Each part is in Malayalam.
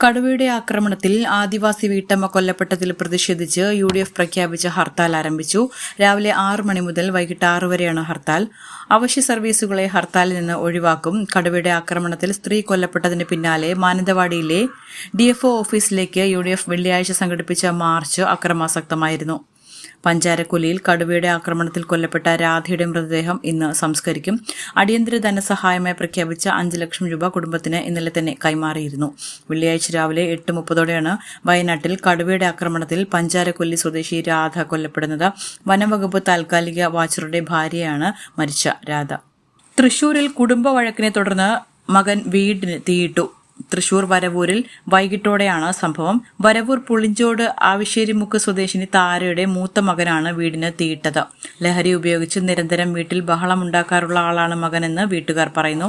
കടുവയുടെ ആക്രമണത്തിൽ ആദിവാസി വീട്ടമ്മ കൊല്ലപ്പെട്ടതിൽ പ്രതിഷേധിച്ച് UDF പ്രഖ്യാപിച്ച ഹർത്താൽ ആരംഭിച്ചു. രാവിലെ 6 മണി മുതൽ വൈകിട്ട് 6 വരെയാണ് ഹർത്താൽ. അവശ്യ സർവീസുകളെ ഹർത്താലിൽ നിന്ന് ഒഴിവാക്കും. കടുവയുടെ ആക്രമണത്തിൽ സ്ത്രീ കൊല്ലപ്പെട്ടതിന് പിന്നാലെ മാനന്തവാടിയിലെ DFO ഓഫീസിലേക്ക് UDF വെള്ളിയാഴ്ച സംഘടിപ്പിച്ച മാർച്ച് അക്രമാസക്തമായിരുന്നു. പഞ്ചാരക്കൊല്ലിയിൽ കടുവയുടെ ആക്രമണത്തിൽ കൊല്ലപ്പെട്ട രാധയുടെ മൃതദേഹം ഇന്ന് സംസ്കരിക്കും. അടിയന്തര ധനസഹായമായി പ്രഖ്യാപിച്ച 5 ലക്ഷം രൂപ കുടുംബത്തിന് ഇന്നലെ തന്നെ കൈമാറിയിരുന്നു. വെള്ളിയാഴ്ച രാവിലെ 8:30 വയനാട്ടിൽ കടുവയുടെ ആക്രമണത്തിൽ പഞ്ചാരക്കൊല്ലി സ്വദേശി രാധ കൊല്ലപ്പെടുന്നത്. വനംവകുപ്പ് താൽക്കാലിക വാച്ചറുടെ ഭാര്യയാണ് മരിച്ച രാധ. തൃശൂരിൽ കുടുംബ വഴക്കിനെ തുടർന്ന് മകൻ വീടിന് തീയിട്ടു. തൃശൂർ വരവൂരിൽ വൈകിട്ടോടെയാണ് സംഭവം. വരവൂർ പുളിഞ്ചോട് ആവശ്ശേരിമുക്ക് സ്വദേശിനി താരയുടെ മൂത്ത മകനാണ് വീടിന് തീയിട്ടത്. ലഹരി ഉപയോഗിച്ച് നിരന്തരം വീട്ടിൽ ബഹളമുണ്ടാക്കാറുള്ള ആളാണ് മകനെന്ന് വീട്ടുകാർ പറയുന്നു.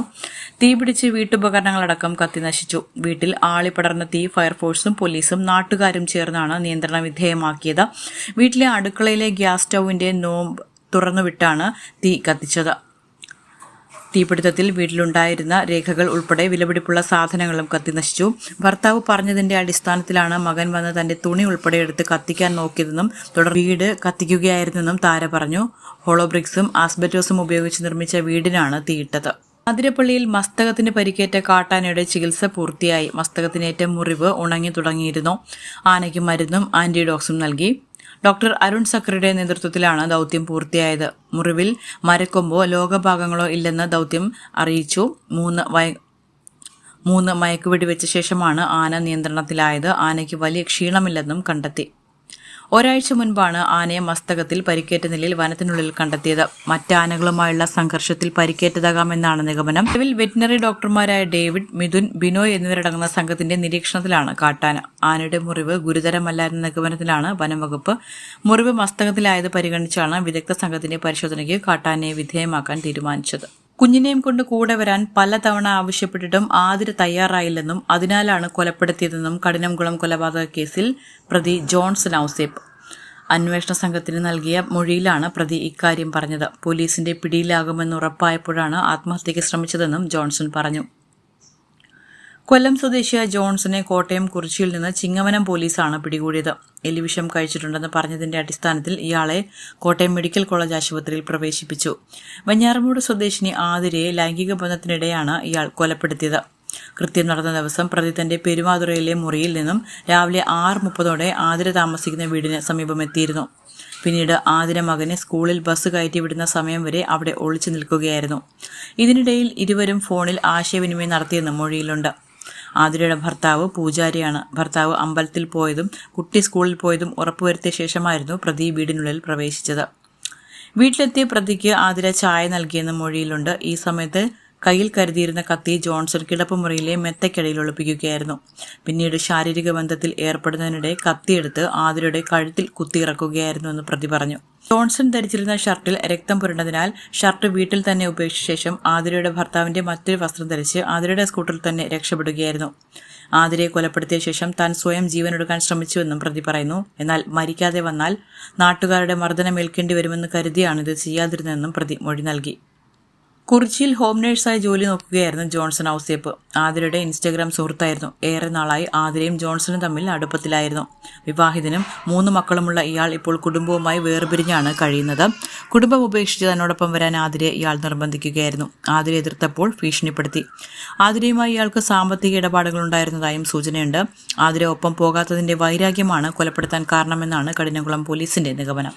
തീപിടിച്ച് വീട്ടുപകരണങ്ങളടക്കം കത്തിനശിച്ചു. വീട്ടിൽ ആളിപ്പടർന്ന തീ ഫയർഫോഴ്സും പോലീസും നാട്ടുകാരും ചേർന്നാണ് നിയന്ത്രണ വിധേയമാക്കിയത്. വീട്ടിലെ അടുക്കളയിലെ ഗ്യാസ് സ്റ്റൌവിന്റെ നോബ് തുറന്നുവിട്ടാണ് തീ കത്തിച്ചത്. തീപിടുത്തത്തിൽ വീട്ടിലുണ്ടായിരുന്ന രേഖകൾ ഉൾപ്പെടെ വിലപിടിപ്പുള്ള സാധനങ്ങളും കത്തിനശിച്ചു. ഭർത്താവ് പറഞ്ഞതിന്റെ അടിസ്ഥാനത്തിലാണ് മകൻ വന്ന് തന്റെ തുണി ഉൾപ്പെടെ എടുത്ത് കത്തിക്കാൻ നോക്കിയതെന്നും തുടർന്ന് വീട് കത്തിക്കുകയായിരുന്നെന്നും താര പറഞ്ഞു. ഹോളോബ്രിക്സും ആസ്ബറ്റോസും ഉപയോഗിച്ച് നിർമ്മിച്ച വീടിനാണ് തീയിട്ടത്. അതിരപ്പള്ളിയിൽ മസ്തകത്തിന് പരിക്കേറ്റ കാട്ടാനയുടെ ചികിത്സ പൂർത്തിയായി. മസ്തകത്തിനേറ്റ മുറിവ് ഉണങ്ങി തുടങ്ങിയിരുന്നു. ആനയ്ക്ക് മരുന്നും ആന്റിഡോക്സും നൽകി. ഡോക്ടർ അരുൺ സക്രിയുടെ നേതൃത്വത്തിലാണ് ദൗത്യം പൂർത്തിയായത്. മുറിവിൽ മരക്കൊമ്പോ ലോകഭാഗങ്ങളോ ഇല്ലെന്ന് ദൗത്യം അറിയിച്ചു. 3 മയക്കുവെടിവെച്ച ശേഷമാണ് ആന നിയന്ത്രണത്തിലായത്. ആനയ്ക്ക് വലിയ ക്ഷീണമില്ലെന്നും കണ്ടെത്തി. ഒരാഴ്ച മുൻപാണ് ആനയെ മസ്തകത്തിൽ പരിക്കേറ്റ നിലയിൽ വനത്തിനുള്ളിൽ കണ്ടെത്തിയത്. മറ്റാനകളുമായുള്ള സംഘർഷത്തിൽ പരിക്കേറ്റതാകാമെന്നാണ് നിഗമനം. നിലവിൽ വെറ്റിനറി ഡോക്ടർമാരായ ഡേവിഡ്, മിഥുൻ, ബിനോയ് എന്നിവരടങ്ങുന്ന സംഘത്തിന്റെ നിരീക്ഷണത്തിലാണ് കാട്ടാന. ആനയുടെ മുറിവ് ഗുരുതരമല്ല എന്ന നിഗമനത്തിലാണ് വനംവകുപ്പ്. മുറിവ് മസ്തകത്തിലായത് പരിഗണിച്ചാണ് വിദഗ്ധ സംഘത്തിന്റെ പരിശോധനയ്ക്ക് കാട്ടാനയെ വിധേയമാക്കാൻ തീരുമാനിച്ചത്. കുഞ്ഞിനെയും കൊണ്ട് കൂടെ വരാൻ പലതവണ ആവശ്യപ്പെട്ടിട്ടും ആതിര തയ്യാറായില്ലെന്നും അതിനാലാണ് കൊലപ്പെടുത്തിയതെന്നും കഠിനംകുളം കൊലപാതക കേസിൽ പ്രതി ജോൺസൺ ഔസേപ്പ് അന്വേഷണ സംഘത്തിന് നൽകിയ മൊഴിയിലാണ് പ്രതി ഇക്കാര്യം പറഞ്ഞത്. പോലീസിന്റെ പിടിയിലാകുമെന്ന് ഉറപ്പായപ്പോഴാണ് ആത്മഹത്യയ്ക്ക് ശ്രമിച്ചതെന്നും ജോൺസൺ പറഞ്ഞു. കൊല്ലം സ്വദേശിയായ ജോൺസനെ കോട്ടയം കുറിച്ചിയിൽ നിന്ന് ചിങ്ങവനം പോലീസാണ് പിടികൂടിയത്. എലിവിഷം കഴിച്ചിട്ടുണ്ടെന്ന് പറഞ്ഞതിന്റെ അടിസ്ഥാനത്തിൽ ഇയാളെ കോട്ടയം മെഡിക്കൽ കോളേജ് ആശുപത്രിയിൽ പ്രവേശിപ്പിച്ചു. വെഞ്ഞാറമൂട് സ്വദേശിനി ആതിരയെ ലൈംഗിക ബന്ധത്തിനിടെയാണ് ഇയാൾ കൊലപ്പെടുത്തിയത്. കൃത്യം നടന്ന ദിവസം പ്രതി തന്റെ പെരുമാതുറയിലെ മുറിയിൽ നിന്നും രാവിലെ 6:30 ആതിര താമസിക്കുന്ന വീടിന് സമീപമെത്തിയിരുന്നു. പിന്നീട് ആതിര മകനെ സ്കൂളിൽ ബസ് കയറ്റി വിടുന്ന സമയം വരെ അവിടെ ഒളിച്ചു നിൽക്കുകയായിരുന്നു. ഇതിനിടയിൽ ഇരുവരും ഫോണിൽ ആശയവിനിമയം നടത്തിയെന്നും മൊഴിയിലുണ്ട്. ആതിരയുടെ ഭർത്താവ് പൂജാരിയാണ്. ഭർത്താവ് അമ്പലത്തിൽ പോയതും കുട്ടി സ്കൂളിൽ പോയതും ഉറപ്പുവരുത്തിയ ശേഷമായിരുന്നു പ്രതി വീടിനുള്ളിൽ പ്രവേശിച്ചത്. വീട്ടിലെത്തിയ പ്രതിക്ക് ആതിര ചായ നൽകിയെന്ന് മൊഴിയിലുണ്ട്. ഈ സമയത്ത് കയ്യിൽ കരുതിയിരുന്ന കത്തി ജോൺസൺ കിടപ്പുമുറിയിലെ മെത്തയ്ക്കടിയിൽ ഒളിപ്പിക്കുകയായിരുന്നു. പിന്നീട് ശാരീരിക ബന്ധത്തിൽ ഏർപ്പെടുന്നതിനിടെ കത്തിയെടുത്ത് ആതിരയുടെ കഴുത്തിൽ കുത്തിയിറക്കുകയായിരുന്നുവെന്ന് പ്രതി പറഞ്ഞു. ജോൺസൺ ധരിച്ചിരുന്ന ഷർട്ടിൽ രക്തം പുരണ്ടതിനാൽ ഷർട്ട് വീട്ടിൽ തന്നെ ഉപേക്ഷിച്ച ശേഷം ആതിരയുടെ ഭർത്താവിന്റെ മറ്റൊരു വസ്ത്രം ധരിച്ച് ആതിരയുടെ സ്കൂട്ടറിൽ തന്നെ രക്ഷപ്പെടുകയായിരുന്നു. ആതിരയെ കൊലപ്പെടുത്തിയ ശേഷം താൻ സ്വയം ജീവനൊടുക്കാൻ ശ്രമിച്ചുവെന്നും പ്രതി പറയുന്നു. എന്നാൽ മരിക്കാതെ വന്നാൽ നാട്ടുകാരുടെ മർദ്ദനമേൽക്കേണ്ടി വരുമെന്ന് കരുതിയാണ് ഇത് ചെയ്യാതിരുന്നതെന്നും പ്രതി മൊഴി നൽകി. കുറിച്ചിയിൽ ഹോം നേഴ്സായി ജോലി നോക്കുകയായിരുന്നു ജോൺസൺ ഔസേപ്പ്. ആതിരയുടെ ഇൻസ്റ്റഗ്രാം സുഹൃത്തായിരുന്നു. ഏറെ നാളായി ആതിരയും ജോൺസണും തമ്മിൽ അടുപ്പത്തിലായിരുന്നു. വിവാഹിതനും 3 മക്കളുമുള്ള ഇയാൾ ഇപ്പോൾ കുടുംബവുമായി വേർപിരിഞ്ഞാണ് കഴിയുന്നത്. കുടുംബം ഉപേക്ഷിച്ച് തന്നോടൊപ്പം വരാൻ ആതിരയെ ഇയാൾ നിർബന്ധിക്കുകയായിരുന്നു. ആതിര എതിർത്തപ്പോൾ ഭീഷണിപ്പെടുത്തി. ആതിരയുമായി ഇയാൾക്ക് സാമ്പത്തിക ഇടപാടുകളുണ്ടായിരുന്നതായും സൂചനയുണ്ട്. ആതിര ഒപ്പം പോകാത്തതിന്റെ വൈരാഗ്യമാണ് കൊലപ്പെടുത്താൻ കാരണമെന്നാണ് കഠിനംകുളം പോലീസിന്റെ നിഗമനം.